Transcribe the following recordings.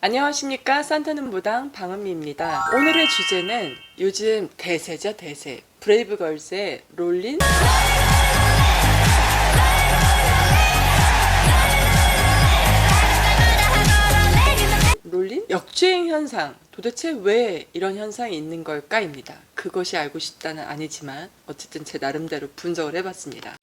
안녕하십니까. 산타는 무당 방은미입니다. 오늘의 주제는 요즘 대세죠. 대세. 브레이브걸스의 롤린. 롤린? 역주행 현상. 도대체 왜 이런 현상이 있는 걸까입니다. 그것이 알고 싶다는 아니지만 어쨌든 제 나름대로 분석을 해봤습니다.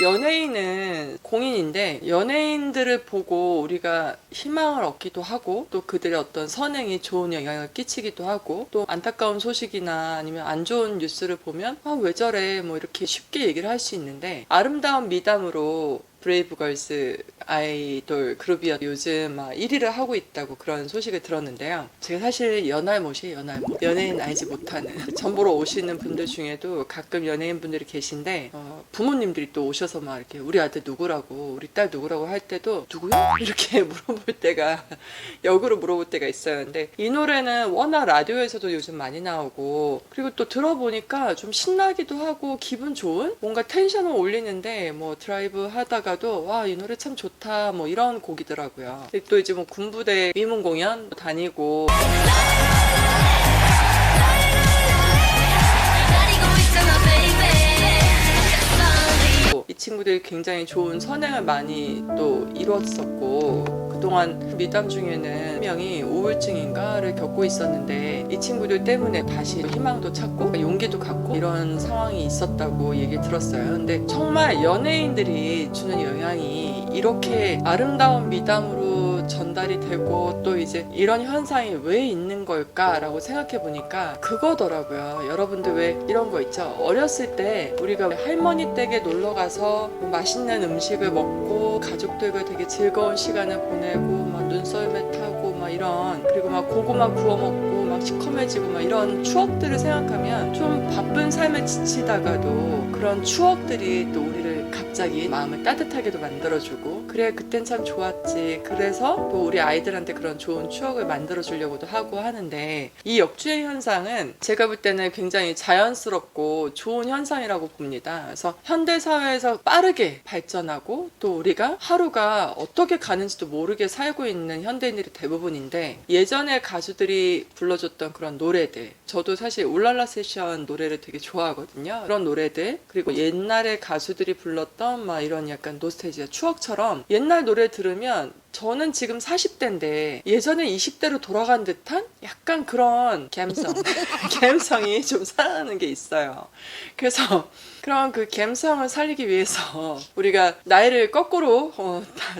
연예인은 공인인데 연예인들을 보고 우리가 희망을 얻기도 하고 또 그들의 어떤 선행이 좋은 영향을 끼치기도 하고 또 안타까운 소식이나 아니면 안 좋은 뉴스를 보면 왜 저래 뭐 이렇게 쉽게 얘기를 할 수 있는데 아름다운 미담으로 브레이브걸스 아이돌 그룹이 요즘 막 1위를 하고 있다고 그런 소식을 들었는데요. 제가 사실 연할못이에요. 연할못. 연예인 알지 못하는. 전 보러 오시는 분들 중에도 가끔 연예인 분들이 계신데 부모님들이 또 오셔서 막 이렇게 우리 아들 누구라고 우리 딸 누구라고 할 때도 누구요? 이렇게 물어볼 때가 역으로 물어볼 때가 있어요. 근데 이 노래는 워낙 라디오에서도 요즘 많이 나오고 그리고 또 들어보니까 좀 신나기도 하고 기분 좋은 뭔가 텐션을 올리는데 뭐 드라이브 하다가도 와 이 노래 참 좋다 뭐 이런 곡이더라고요. 또 이제 뭐 군부대 위문 공연 다니고 이 친구들이 굉장히 좋은 선행을 많이 또 이뤘었고 그동안 미담 중에는 한 명이 우울증인가를 겪고 있었는데 이 친구들 때문에 다시 희망도 찾고 용기도 갖고 이런 상황이 있었다고 얘기 들었어요. 근데 정말 연예인들이 주는 영향이 이렇게 아름다운 미담으로 전달이 되고 또 이제 이런 현상이 왜 있는 걸까라고 생각해 보니까 그거더라고요. 여러분들 왜 이런 거 있죠? 어렸을 때 우리가 할머니 댁에 놀러 가서 뭐 맛있는 음식을 먹고 가족들과 되게 즐거운 시간을 보내고 막 눈썰매 타고 막 이런 그리고 막 고구마 구워 먹고 막 시커매지고 막 이런 추억들을 생각하면 좀 바쁜 삶에 지치다가도 그런 추억들이 또 우리를 갑자기 마음을 따뜻하게도 만들어주고 그래 그땐 참 좋았지 그래서 또 우리 아이들한테 그런 좋은 추억을 만들어주려고도 하고 하는데 이 역주행 현상은 제가 볼 때는 굉장히 자연스럽고 좋은 현상이라고 봅니다. 그래서 현대사회에서 빠르게 발전하고 또 우리가 하루가 어떻게 가는지도 모르게 살고 있는 현대인들이 대부분인데 예전에 가수들이 불러줬던 그런 노래들 저도 사실 울랄라 세션 노래를 되게 좋아하거든요. 그런 노래들 그리고 옛날에 가수들이 불렀던 막 이런 약간 노스텔지아 추억처럼 옛날 노래 들으면 저는 지금 40대인데 예전에 20대로 돌아간 듯한 약간 그런 감성이 좀 살아나는 게 있어요. 그래서 그런 그 감성을 살리기 위해서 우리가 나이를 거꾸로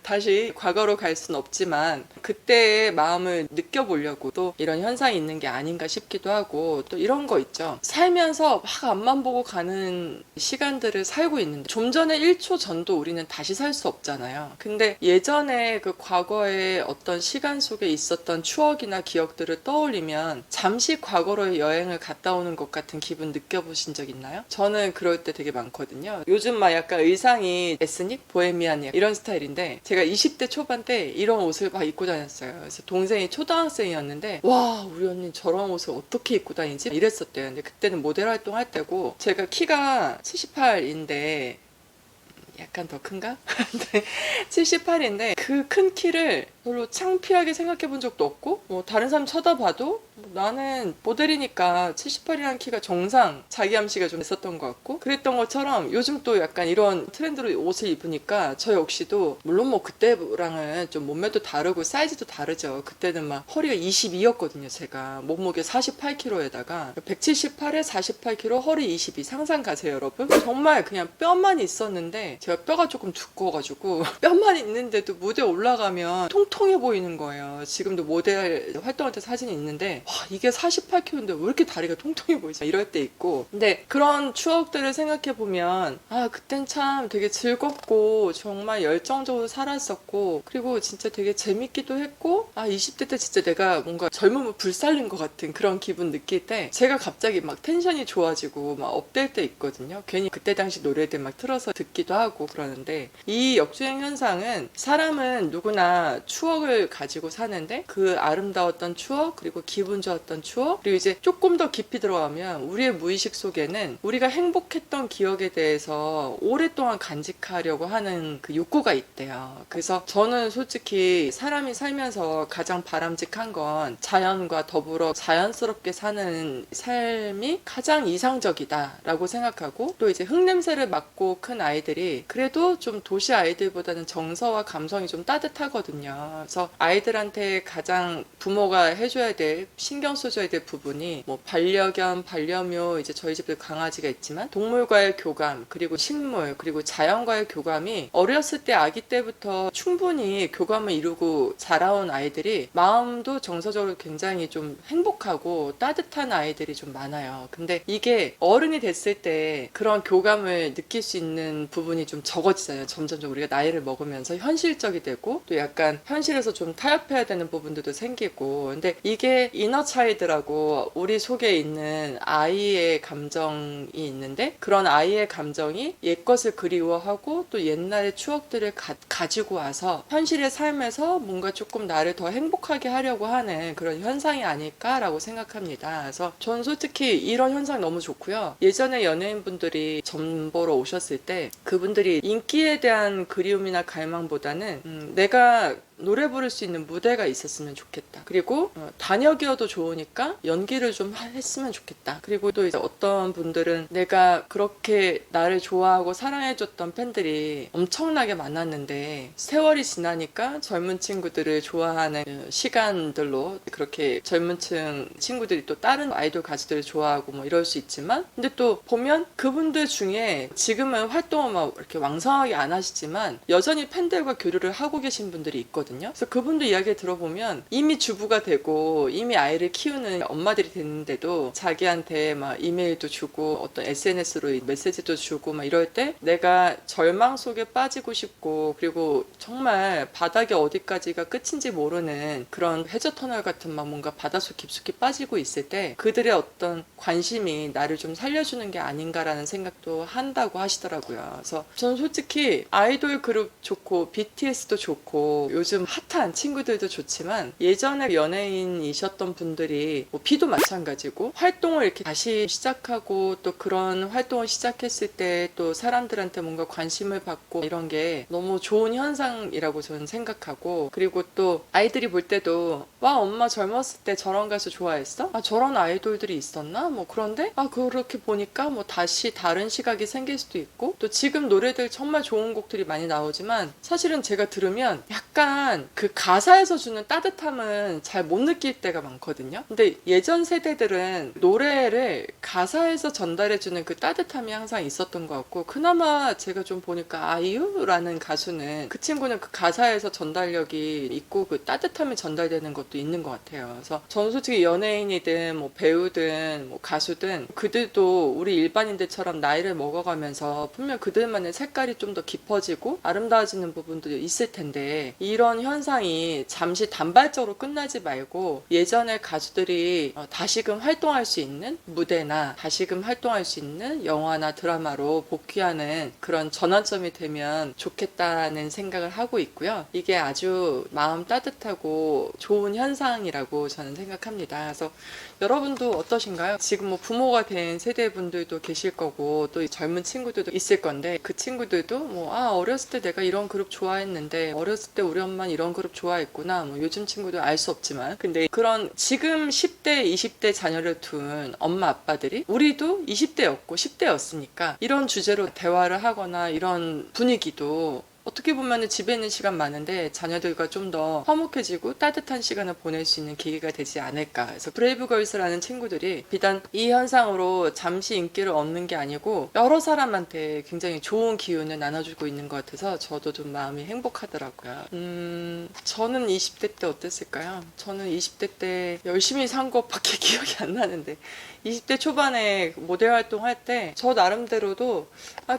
다시 과거로 갈 수는 없지만 그때의 마음을 느껴보려고 또 이런 현상이 있는 게 아닌가 싶기도 하고 또 이런 거 있죠. 살면서 막 앞만 보고 가는 시간들을 살고 있는데 좀 전에 1초 전도 우리는 다시 살 수 없잖아요. 근데 예전에 그 과거의 어떤 시간 속에 있었던 추억이나 기억들을 떠올리면 잠시 과거로 여행을 갔다 오는 것 같은 기분 느껴보신 적 있나요? 저는 그럴 때 되게 많거든요. 요즘 막 약간 의상이 에스닉, 보헤미안 이런 스타일인데 제가 20대 초반 때 이런 옷을 막 입고 다녔어요. 그래서 동생이 초등학생이었는데 와 우리 언니 저런 옷을 어떻게 입고 다니지? 이랬었대요. 근데 그때는 모델 활동할 때고 제가 키가 78인데 약간 더 큰가? 78인데 그 큰 키를 별로 창피하게 생각해 본 적도 없고 뭐 다른 사람 쳐다봐도 나는 모델이니까 78이라는 키가 정상 자기 암시가 좀 있었던 것 같고 그랬던 것처럼 요즘 또 약간 이런 트렌드로 옷을 입으니까 저 역시도 물론 뭐 그때랑은 좀 몸매도 다르고 사이즈도 다르죠. 그때는 막 허리가 22였거든요. 제가 몸무게 48kg에다가 178에 48kg 허리 22 상상 가세요 여러분. 정말 그냥 뼈만 있었는데 제가 뼈가 조금 두꺼워가지고 뼈만 있는데도 무대 올라가면 통통해 보이는 거예요. 지금도 모델 활동할 때 사진이 있는데 와 이게 48kg인데 왜 이렇게 다리가 통통해 보이지? 이럴 때 있고 근데 그런 추억들을 생각해보면 아 그땐 참 되게 즐겁고 정말 열정적으로 살았었고 그리고 진짜 되게 재밌기도 했고 아 20대 때 진짜 내가 뭔가 젊음을 불살린 것 같은 그런 기분 느낄 때 제가 갑자기 막 텐션이 좋아지고 막 업될 때 있거든요. 괜히 그때 당시 노래들 막 틀어서 듣기도 하고 그러는데 이 역주행 현상은 사람은 누구나 추억을 가지고 사는데 그 아름다웠던 추억 그리고 기분 좋았던 좋았던 추억, 그리고 이제 조금 더 깊이 들어가면 우리의 무의식 속에는 우리가 행복했던 기억에 대해서 오랫동안 간직하려고 하는 그 욕구가 있대요. 그래서 저는 솔직히 사람이 살면서 가장 바람직한 건 자연과 더불어 자연스럽게 사는 삶이 가장 이상적이다라고 생각하고, 또 이제 흙냄새를 맡고 큰 아이들이 그래도 좀 도시 아이들보다는 정서와 감성이 좀 따뜻하거든요. 그래서 아이들한테 가장 부모가 해줘야 될, 신경 써줘야 될 부분이 뭐 반려견, 반려묘, 이제 저희 집도 강아지가 있지만 동물과의 교감, 그리고 식물, 그리고 자연과의 교감이 어렸을 때 아기 때부터 충분히 교감을 이루고 자라온 아이들이 마음도 정서적으로 굉장히 좀 행복하고 따뜻한 아이들이 좀 많아요. 근데 이게 어른이 됐을 때 그런 교감을 느낄 수 있는 부분이 좀 적어지잖아요. 점점 우리가 나이를 먹으면서 현실적이 되고, 또 약간 현실에서 좀 타협해야 되는 부분들도 생기고. 근데 이게 이너 차일드라고 우리 속에 있는 아이의 감정이 있는데, 그런 아이의 감정이 옛것을 그리워하고 또 옛날의 추억들을 가지고 와서 현실의 삶에서 뭔가 조금 나를 더 행복하게 하려고 하는 그런 현상이 아닐까라고 생각합니다. 그래서 전 솔직히 이런 현상 너무 좋고요. 예전에 연예인분들이 점 보러 오셨을 때 그분들이 인기에 대한 그리움이나 갈망보다는 내가 노래 부를 수 있는 무대가 있었으면 좋겠다. 그리고 단역이어도 좋으니까 연기를 좀 했으면 좋겠다. 그리고 또 이제 어떤 분들은 내가 그렇게 나를 좋아하고 사랑해줬던 팬들이 엄청나게 많았는데 세월이 지나니까 젊은 친구들을 좋아하는 시간들로 그렇게 젊은 층 친구들이 또 다른 아이돌 가수들을 좋아하고 뭐 이럴 수 있지만, 근데 또 보면 그분들 중에 지금은 활동을 막 이렇게 왕성하게 안 하시지만 여전히 팬들과 교류를 하고 계신 분들이 있거든요. 그래서 그분들 이야기 들어보면 이미 주부가 되고 이미 아이를 키우는 엄마들이 됐는데도 자기한테 막 이메일도 주고 어떤 SNS로 메시지도 주고 막 이럴 때 내가 절망 속에 빠지고 싶고, 그리고 정말 바닥이 어디까지가 끝인지 모르는 그런 해저터널 같은 막 뭔가 바닷속 깊숙이 빠지고 있을 때 그들의 어떤 관심이 나를 좀 살려주는 게 아닌가라는 생각도 한다고 하시더라고요. 그래서 저는 솔직히 아이돌 그룹 좋고 BTS도 좋고 요즘 핫한 친구들도 좋지만, 예전에 연예인이셨던 분들이 뭐 비도 마찬가지고 활동을 이렇게 다시 시작하고 또 그런 활동을 시작했을 때 또 사람들한테 뭔가 관심을 받고 이런 게 너무 좋은 현상이라고 저는 생각하고, 그리고 또 아이들이 볼 때도 와 엄마 젊었을 때 저런 가수 좋아했어? 아 저런 아이돌들이 있었나? 뭐 그런데 아 그렇게 보니까 뭐 다시 다른 시각이 생길 수도 있고, 또 지금 노래들 정말 좋은 곡들이 많이 나오지만 사실은 제가 들으면 약간 그 가사에서 주는 따뜻함은 잘 못 느낄 때가 많거든요. 근데 예전 세대들은 노래를 가사에서 전달해주는 그 따뜻함이 항상 있었던 것 같고, 그나마 제가 좀 보니까 아이유라는 가수는 그 친구는 그 가사에서 전달력이 있고 그 따뜻함이 전달되는 것도 있는 것 같아요. 그래서 저는 솔직히 연예인이든 뭐 배우든 뭐 가수든 그들도 우리 일반인들처럼 나이를 먹어가면서 분명 그들만의 색깔이 좀 더 깊어지고 아름다워지는 부분도 있을 텐데, 이런 현상이 잠시 단발적으로 끝나지 말고 예전의 가수들이 다시금 활동할 수 있는 무대나 다시금 활동할 수 있는 영화나 드라마로 복귀하는 그런 전환점이 되면 좋겠다는 생각을 하고 있고요. 이게 아주 마음 따뜻하고 좋은 현상이라고 저는 생각합니다. 그래서 여러분도 어떠신가요? 지금 뭐 부모가 된 세대분들도 계실 거고 또 젊은 친구들도 있을 건데, 그 친구들도 뭐 어렸을 때 내가 이런 그룹 좋아했는데 어렸을 때 우리 엄마는 이런 그룹 좋아했구나, 뭐 요즘 친구들 알 수 없지만, 근데 그런 지금 10대 20대 자녀를 둔 엄마 아빠들이 우리도 20대였고 10대였으니까 이런 주제로 대화를 하거나 이런 분위기도 어떻게 보면 집에 있는 시간 많은데 자녀들과 좀 더 화목해지고 따뜻한 시간을 보낼 수 있는 계기가 되지 않을까. 그래서 브레이브걸스라는 친구들이 비단 이 현상으로 잠시 인기를 얻는 게 아니고 여러 사람한테 굉장히 좋은 기운을 나눠주고 있는 것 같아서 저도 좀 마음이 행복하더라고요. 저는 20대 때 어땠을까요? 저는 20대 때 열심히 산 것밖에 기억이 안 나는데, 20대 초반에 모델 활동할 때 저 나름대로도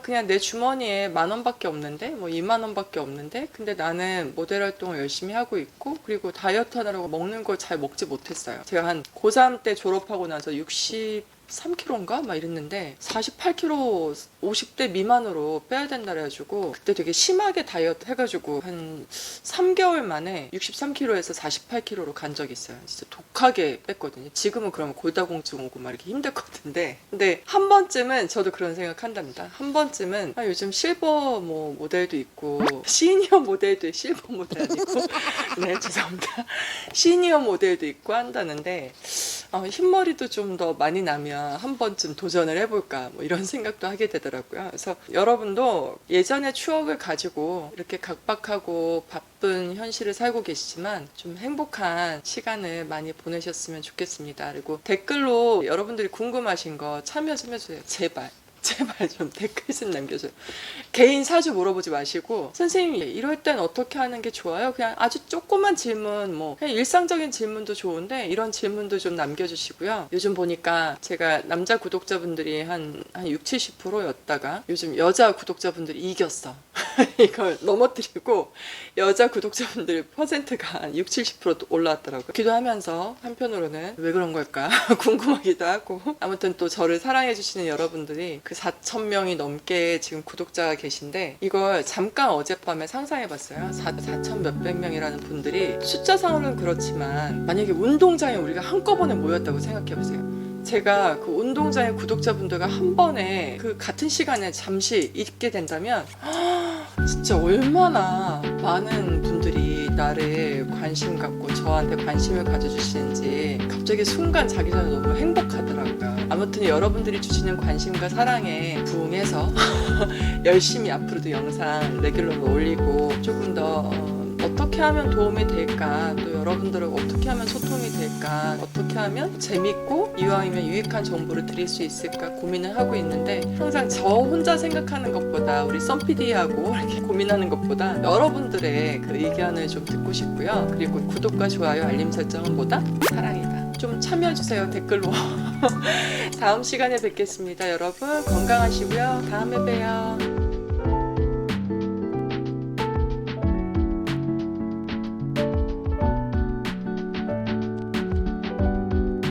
그냥 내 주머니에 10,000원밖에 없는데 뭐 20,000원밖에 없는데 근데 나는 모델 활동을 열심히 하고 있고, 그리고 다이어트 하느라고 먹는 걸 잘 먹지 못했어요. 제가 한 고3 때 졸업하고 나서 60 3kg인가? 막 이랬는데 48kg 50대 미만으로 빼야 된다 그래가지고 그때 되게 심하게 다이어트 해가지고 한 3개월 만에 63kg에서 48kg로 간 적이 있어요. 진짜 독하게 뺐거든요. 지금은 그러면 골다공증 오고 막 이렇게 힘들 것 같은데 근데 한 번쯤은 저도 그런 생각 한답니다. 한 번쯤은 요즘 실버 뭐 모델도 있고 시니어 모델도 실버 모델 아니고 네 죄송합니다. 시니어 모델도 있고 한다는데 흰머리도 좀 더 많이 나면 한 번쯤 도전을 해볼까 뭐 이런 생각도 하게 되더라고요. 그래서 여러분도 예전의 추억을 가지고 이렇게 각박하고 바쁜 현실을 살고 계시지만 좀 행복한 시간을 많이 보내셨으면 좋겠습니다. 그리고 댓글로 여러분들이 궁금하신 거 참여 좀 해주세요. 제발 좀 댓글 좀 남겨줘요. 개인 사주 물어보지 마시고 선생님 이럴 땐 어떻게 하는 게 좋아요? 그냥 아주 조그만 질문 뭐 그냥 일상적인 질문도 좋은데 이런 질문도 좀 남겨주시고요. 요즘 보니까 제가 남자 구독자분들이 한 60-70%였다가 요즘 여자 구독자분들이 이겼어. 이걸 넘어뜨리고 여자 구독자분들 퍼센트가 한 60-70% 올라왔더라고요. 기도하면서 한편으로는 왜 그런 걸까 궁금하기도 하고 아무튼 또 저를 사랑해주시는 여러분들이 그 4,000명이 넘게 지금 구독자가 계신데 이걸 잠깐 어젯밤에 상상해봤어요. 4,000 몇백 명이라는 분들이 숫자상으로는 그렇지만 만약에 운동장에 우리가 한꺼번에 모였다고 생각해보세요. 제가 그 운동장의 구독자분들과 한 번에 그 같은 시간에 잠시 있게 된다면 진짜 얼마나 많은 분들이 나를 관심 갖고 저한테 관심을 가져주시는지 갑자기 순간 자기 전에 너무 행복하더라고요. 아무튼 여러분들이 주시는 관심과 사랑에 부응해서 열심히 앞으로도 영상 레귤러로 올리고 조금 더 어떻게 하면 도움이 될까, 또 여러분들을 어떻게 하면 소통이 될까, 어떻게 하면 재밌고 이왕이면 유익한 정보를 드릴 수 있을까 고민을 하고 있는데 항상 저 혼자 생각하는 것보다 우리 썬PD하고 이렇게 고민하는 것보다 여러분들의 그 의견을 좀 듣고 싶고요. 그리고 구독과 좋아요, 알림 설정은 뭐다? 사랑이다. 좀 참여해주세요. 댓글로. 다음 시간에 뵙겠습니다. 여러분 건강하시고요. 다음에 봬요.